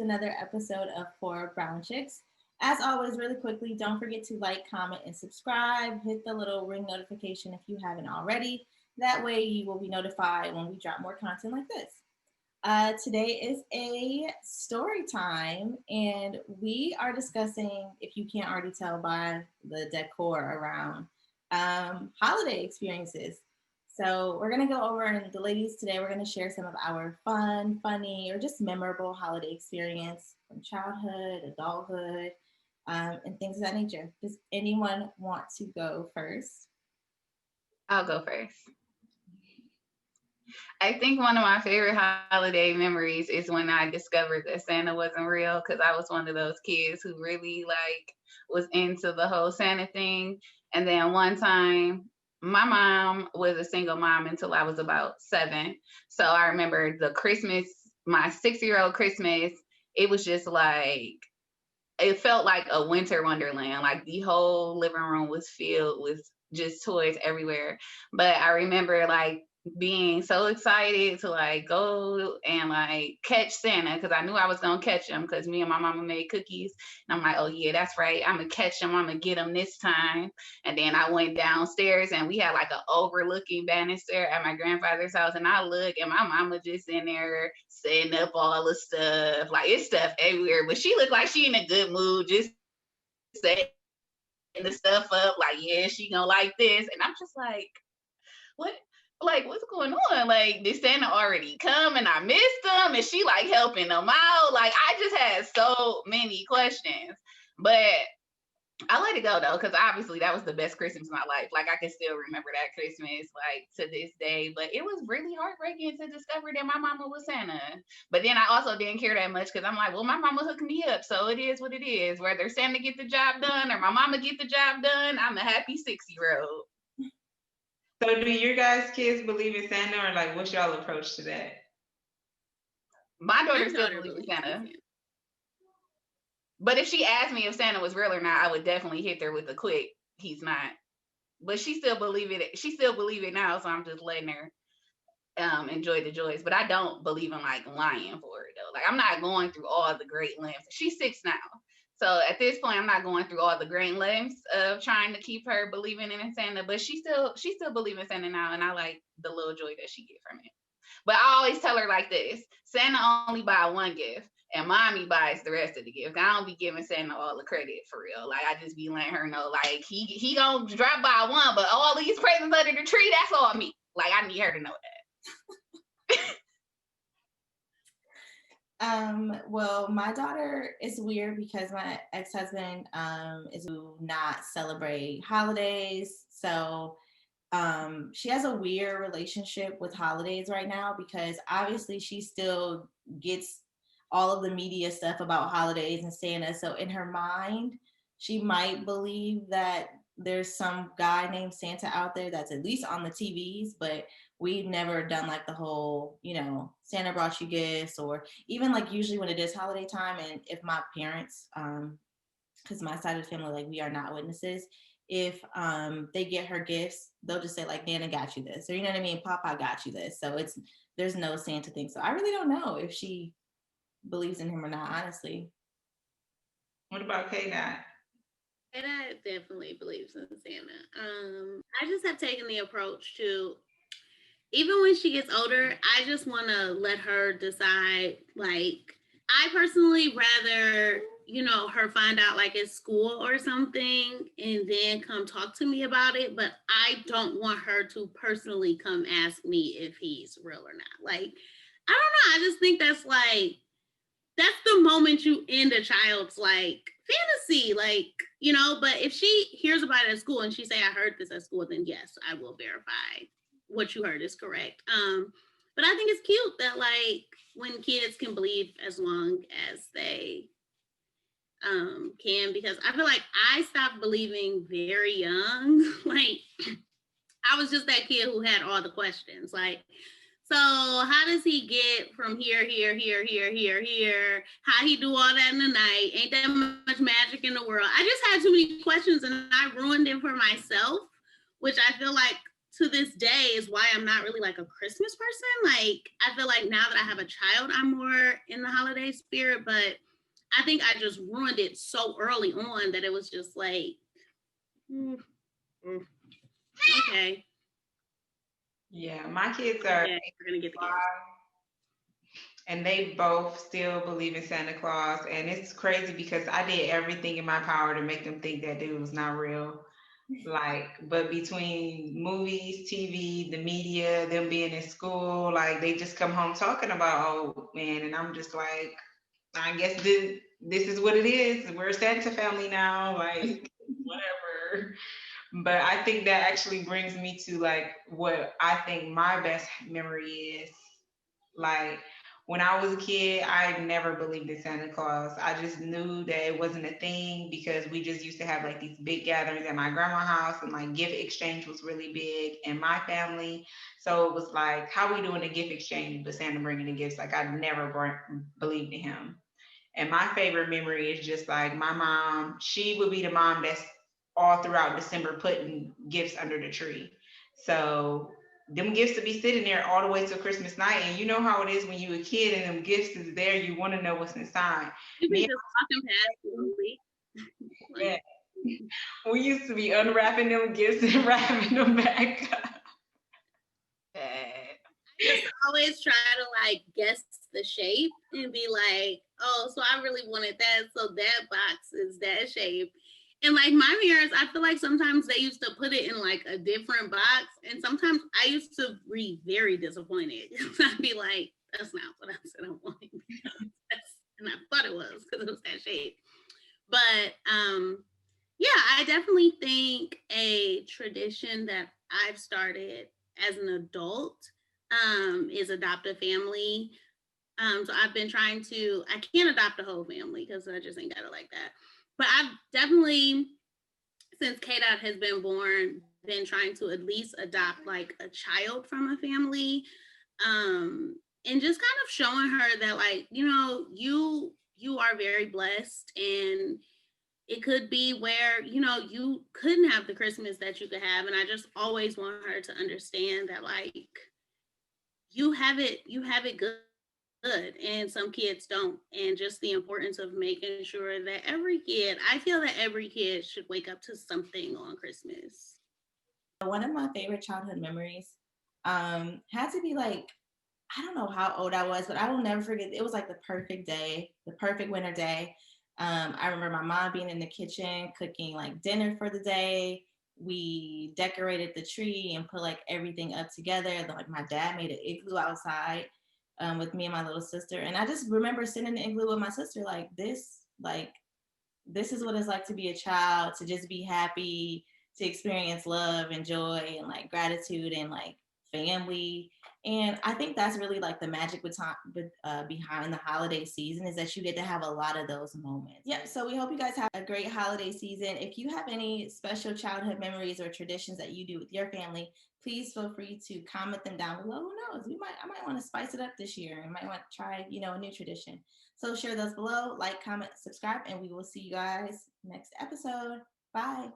another episode of Four Brown Chicks. As always, really quickly, don't forget to like, comment, and subscribe. Hit the little ring notification if you haven't already. That way you will be notified when we drop more content like this. Today is a story time, and we are discussing, if you can't already tell by the decor around, holiday experiences. So we're going to go over, and the ladies today, we're going to share some of our fun, funny, or just memorable holiday experience from childhood, adulthood, and things of that nature. Does anyone want to go first? I'll go first. I think one of my favorite holiday memories is when I discovered that Santa wasn't real, because I was one of those kids who really was into the whole Santa thing. And then one time, my mom was a single mom until I was about 7. So I remember the Christmas, my 6-year-old Christmas, it was just it felt like a winter wonderland. Like the whole living room was filled with just toys everywhere. But I remember being so excited to go and catch Santa, because I knew I was gonna catch him, because me and my mama made cookies, and I'm like, oh yeah, that's right, I'm gonna catch him, I'm gonna get him this time. And then I went downstairs, and we had an overlooking banister at my grandfather's house, and I look, and my mama just in there setting up all the stuff, it's stuff everywhere, but she looked like she in a good mood, just setting the stuff up, yeah, she gonna like this. And I'm just what? What's going on? Did Santa already come and I missed him? And she helping them out? I just had so many questions. But I let it go though, because obviously that was the best Christmas of my life. I can still remember that Christmas to this day. But it was really heartbreaking to discover that my mama was Santa. But then I also didn't care that much, because I'm well, my mama hooked me up, so it is what it is. Whether Santa get the job done or my mama get the job done, I'm a happy 6-year-old. So do your guys' kids believe in Santa, or what's y'all approach to that? My daughter still believes in Santa. But if she asked me if Santa was real or not, I would definitely hit her with a quick, he's not. But she still believe it. She still believe it now, so I'm just letting her enjoy the joys. But I don't believe in lying for it though. I'm not going through all the great lengths. She's 6 now. So at this point, I'm not going through all the great lengths of trying to keep her believing in Santa, but she still believes in Santa now, and I like the little joy that she get from it. But I always tell her like this: Santa only buy one gift, and mommy buys the rest of the gift. I don't be giving Santa all the credit for real. I just be letting her know he gonna drop by one, but all these presents under the tree, that's all me. I need her to know that. Well, my daughter is weird because my ex-husband is not celebrate holidays. So she has a weird relationship with holidays right now, because obviously she still gets all of the media stuff about holidays and Santa. So in her mind, she might believe that there's some guy named Santa out there that's at least on the TVs, but we've never done the whole, Santa brought you gifts, or even usually when it is holiday time, and if my parents, because my side of the family, we are not witnesses, if they get her gifts, they'll just say Nana got you this, or you know what I mean, Papa got you this. So there's no Santa thing. So I really don't know if she believes in him or not, honestly. What about K-Dot? K-Dot definitely believes in Santa. I just have taken the approach to, even when she gets older, I just want to let her decide. I personally rather, her find out at school or something and then come talk to me about it. But I don't want her to personally come ask me if he's real or not. I don't know. I just think that's the moment you end a child's fantasy, but if she hears about it at school and she say, I heard this at school, then yes, I will verify what you heard is correct. But I think it's cute that when kids can believe as long as they can, because I feel I stopped believing very young. I was just that kid who had all the questions. So how does he get from here? How he do all that in the night? Ain't that much magic in the world? I just had too many questions, and I ruined it for myself, which I feel to this day is why I'm not really like a Christmas person. Like, I feel like now that I have a child, I'm more in the holiday spirit, but I think I just ruined it so early on that it was just like, okay. Yeah, my kids are Okay, we're gonna get the gifts. and they both still believe in Santa Claus. And it's crazy because I did everything in my power to make them think that dude was not real. Like, but between movies, TV, the media, them being in school, like they just come home talking about, oh man, and I'm just like, I guess this is what it is. We're a Santa family now, like whatever. But I think that actually brings me to like what I think my best memory is. Like when I was a kid, I never believed in Santa Claus. I just knew that it wasn't a thing because we just used to have like these big gatherings at my grandma's house, and like gift exchange was really big in my family. So it was like, how we doing a gift exchange but Santa bringing the gifts? Like I never believed in him. And my favorite memory is just like my mom, she would be the mom that's all throughout December putting gifts under the tree. So them gifts to be sitting there all the way till Christmas night. And you know how it is when you a kid and them gifts is there, you want to know what's inside. You Me be just walking past slowly. and we used to be unwrapping them gifts and wrapping them back up. I just always try to like guess the shape and be like, oh, so I really wanted that. So that box is that shape. And like my parents, I feel like sometimes they used to put it in like a different box. And sometimes I used to be very disappointed. I'd be like, that's not what I said I wanted. And I thought it was because it was that shape. But yeah, I definitely think a tradition that I've started as an adult is adopt a family. So I've been trying to, I can't adopt a whole family because I just ain't got it like that. But I've definitely, since K-Dot has been born, been trying to at least adopt like a child from a family. And just kind of showing her that like, you know, you are very blessed, and it could be where, you know, you couldn't have the Christmas that you could have. And I just always want her to understand that like you have it good, and some kids don't. And just the importance of making sure that I feel that every kid should wake up to something on Christmas. One of my favorite childhood memories had to be like, I don't know how old I was, but I will never forget. It was like the perfect day, the perfect winter day. I remember my mom being in the kitchen cooking like dinner for the day. We decorated the tree and put like everything up together. Like my dad made an igloo outside with me and my little sister. And I just remember sitting in the igloo with my sister this is what it's like to be a child, to just be happy, to experience love and joy and like gratitude and like family. And I think that's really like the magic behind the holiday season, is that you get to have a lot of those moments. Yeah, so we hope you guys have a great holiday season. If you have any special childhood memories or traditions that you do with your family, please feel free to comment them down below. Who knows? I might want to spice it up this year. I might want to try, a new tradition. So share those below, like, comment, subscribe, and we will see you guys next episode. Bye.